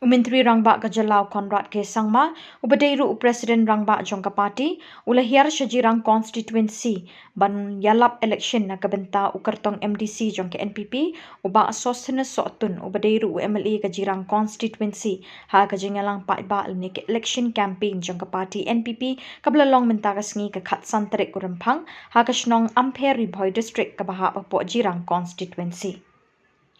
Menteri Rangba Kajalau Konrad K. Sangma, Ubadeiru President Rangba Jongka Party, Hiar Jirang Constituency, Ban Ialap election na Bynta Kyrtong MDC Jongka NPP, Uba Sostene Sotun, Ubadeiru MLA Jirang Constituency, Ha Kajingalang Paiba Nik election campaign Jongka Party NPP, Kablalong Mentagasngi Kakat Santarik Kurempang, Ha Kashnong Ampere Boy District Kabaha Papo Jirang Constituency.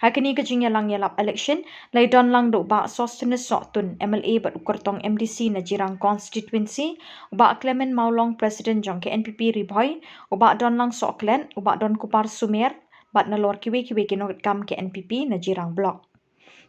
Hakini kajingya lang Ialap election, laydon lang do ba sostene sotun MLA bat Kyrtong MDC na Jirang Constituency, uba Clement Maulong President Jongke NPP Riboy, uba don lang Soklen, uba don Kupar Sumer, bat na lor kiwi kinogit kam ke NPP na Jirang Block.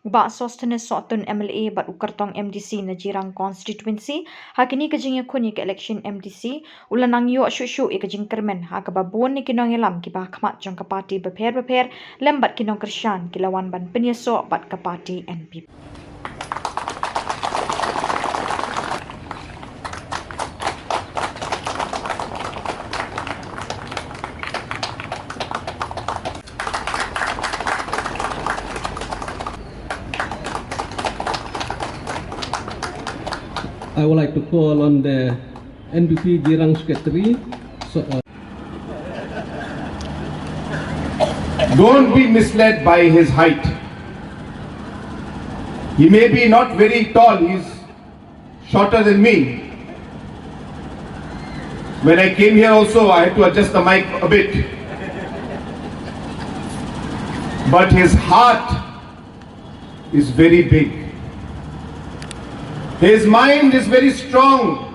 Uba sostene sotun MLA bat Kyrtong MDC na Jirang Constituency, hakini kajingya kuni ke election MDC, ulanang yo shushu ikajing kermen, hakababun ni kinong ilam kiba kamat Jongka Party beper lembat kinong Krisyan kilawan ban penyeso bat ke party NPP. I would like to call on the NPP Jirang Secretary. Don't be misled by his height. He may be not very tall, he's shorter than me. When I came here also, I had to adjust the mic a bit. But his heart is very big. His mind is very strong.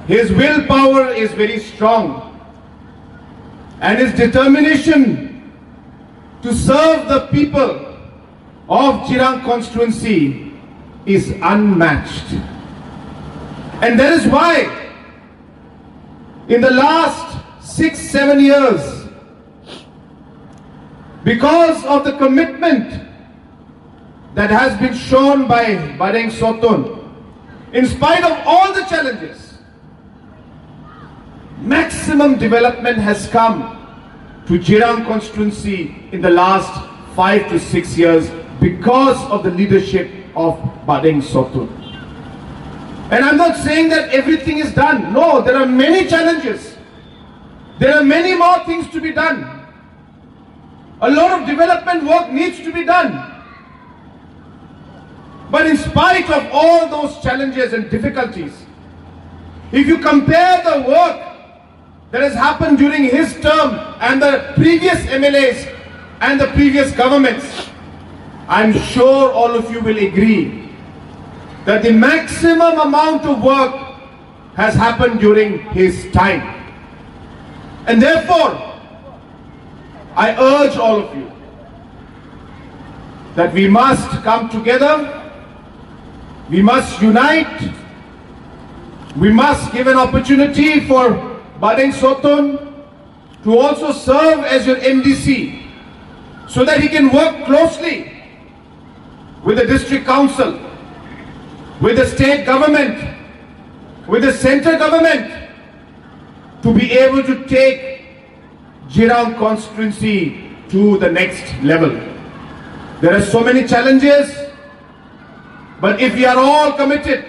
His willpower is very strong. And his determination to serve the people of Jirang constituency is unmatched. And that is why in the last 6-7 years, because of the commitment that has been shown by Badeng Sotun, in spite of all the challenges, maximum development has come to Jirang constituency in the last 5 to 6 years because of the leadership of Badeng Sotun. And I'm not saying that everything is done. No, there are many challenges. There are many more things to be done. A lot of development work needs to be done. But in spite of all those challenges and difficulties, if you compare the work that has happened during his term and the previous MLAs and the previous governments, I'm sure all of you will agree that the maximum amount of work has happened during his time. And therefore, I urge all of you that we must come together. We must unite. We must give an opportunity for Badeng Sotun to also serve as your MDC so that he can work closely with the district council, with the state government, with the central government to be able to take Jirang constituency to the next level. There are so many challenges. But if we are all committed,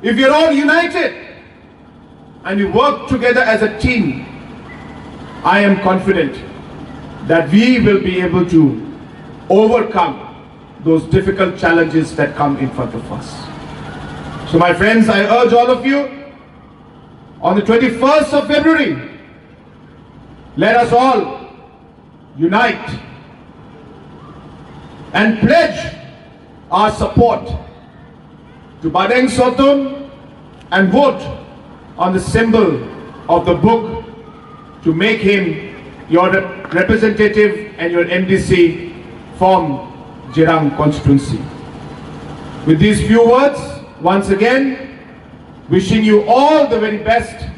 if we are all united, and we work together as a team, I am confident that we will be able to overcome those difficult challenges that come in front of us. So my friends, I urge all of you, on the 21st of February, let us all unite and pledge our support to Badeng Sotun and vote on the symbol of the book to make him your representative and your MDC from Jirang constituency. With these few words, once again, wishing you all the very best.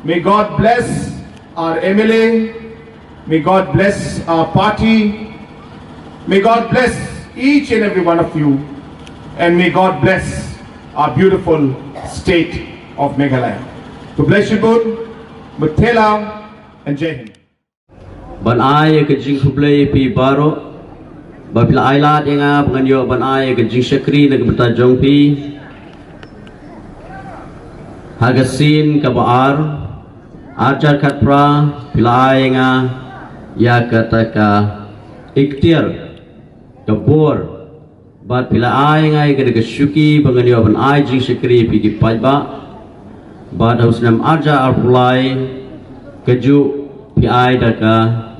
May God bless our MLA. May God bless our party. May God bless each and every one of you, and may God bless our beautiful state of Meghalaya. To bless you both, Mutela and Jai Hind. Ban ay ke jing hublay pi baro Babila ailat yang penganyo ban ai ke jing syakri na kebeta jongpi hagasin kabar ajar katpra bila ai yang ya kataka ikhtiar Khubor bat bila ai ngai ke syuki penganyo ban ai jing syakri pi ki pajba bat usnam aja arpulai keju pi ai daka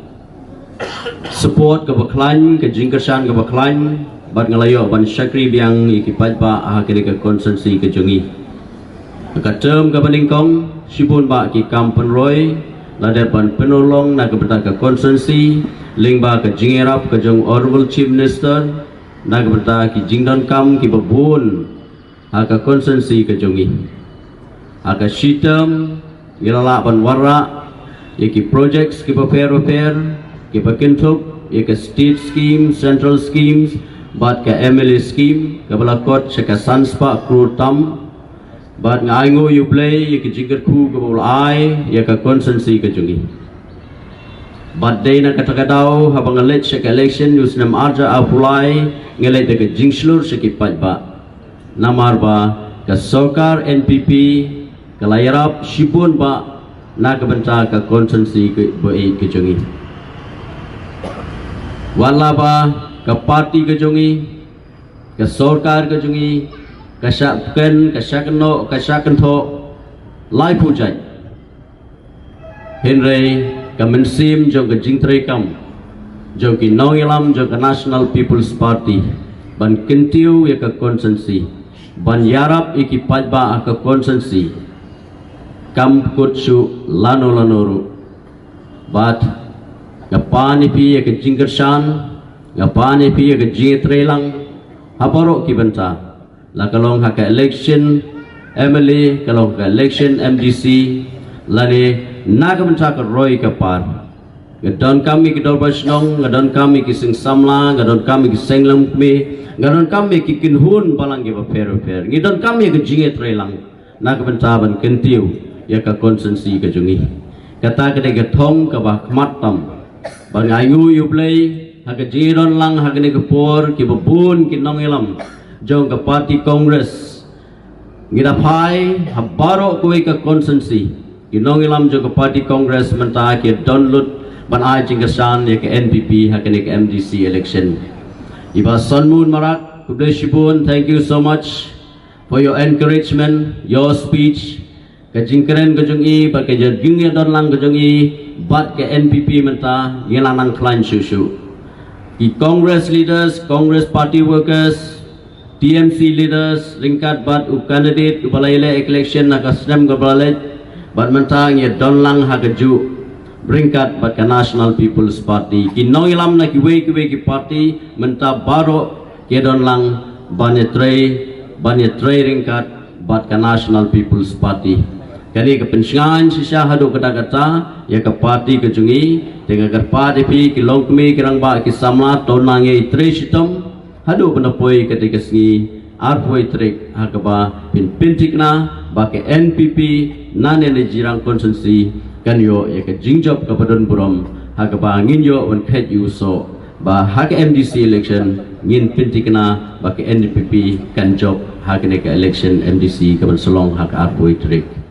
support ke baklan ke jingkersan ke baklan bat ngalayo ban syakri biang ikipat ba akhir ke konsensi ke jongi ka term ke baningkong sibun ba ki kampen roy lade ban penolong na ke beta ke konsensi ling ba ke jingerap ke jong honorable chief minister na ke beta ki jingdon kam ki babun ha ke konsensi ke jongi ha ke shitam Ialap ban warra iki projects ki repair kita kentuk ke state scheme, central schemes, bat ke MLA scheme, ke balakot seka sanspa kru tam, bat ngaingo you play, ke jingkat ku ke balai, ke konsensi ke jungi. Bat day na kata-katau, habang ngalit seka election, yusnam arja apulai, ngalit ke jingslur seki pajba. Namar ba, ke sokar NPP, ke layarap, shibun ba, na kebenta ke konsensi ke baik ke jungi. Walaba ke parti ke jongi ke sorkar ke jongi ke syakkan ke syakno ke syakento lai pujai henry ke mensim jong ke jingtre kam jong ki Ialap jong ke National People's Party ban kentiu ya ke konsensi ban yarap iki pajba ke konsensi kam kutsu lano bat ngapani pi ke jingkersan ngapani pi ke jitrelang haborok ki benta la kalong ha ke election MLA kalong ke election MDC lani naga benta ke roy ke par ngadon kami ke donbosco ngadon kami ke sing Samla ngadon kami ke Shillong ngadon kami ke kinhun balang ke fair ngadon kami ke jitrelang naga benta ban kentiu ya ke konsensi ke jungi kata ke thong ke bah matam Bangayu you play hak jiron lang hak ni Khubor ki babun ki Ialap jong ke parti Congress ngira phai habaro koi ke konsensi ki Ialap jong ke parti Congress menta ki download ban ai jingkesan ya ke NPP hak ni ke MDC election iba sonmun marak kubdeshibun. Thank you so much for your encouragement, your speech ke jingkeren ke jongi pakai jingnya don lang ke jongi bat ke NPP menta yelanang klan susu di Congress leaders, Congress party workers, TMC leaders lingkat bat u candidate u balai election nak asrem ke balai bat menta ye don lang ha keju beringkat bat ke National People's Party ki Ialap nak kiwe ki party menta baro ke don lang banyetre ringkat bat ke National People's Party kali kepensingan sisa hadu kata-kata ya ke parti ke jungi dengan ke parti pi ki longkmi kirang ba ki Samla tonange tre sitom hadu penapoi ketika sengi arpoi trek hakaba pintikna ba ke NPP nane le Jirang konsensi kan yo ya ke jingjob ke padon burom hakaba nginyo wan khet yu so ba hak MDC election ngin pintikna ba ke NPP kan job hak ne ke election MDC ke Shillong hak arpoi trek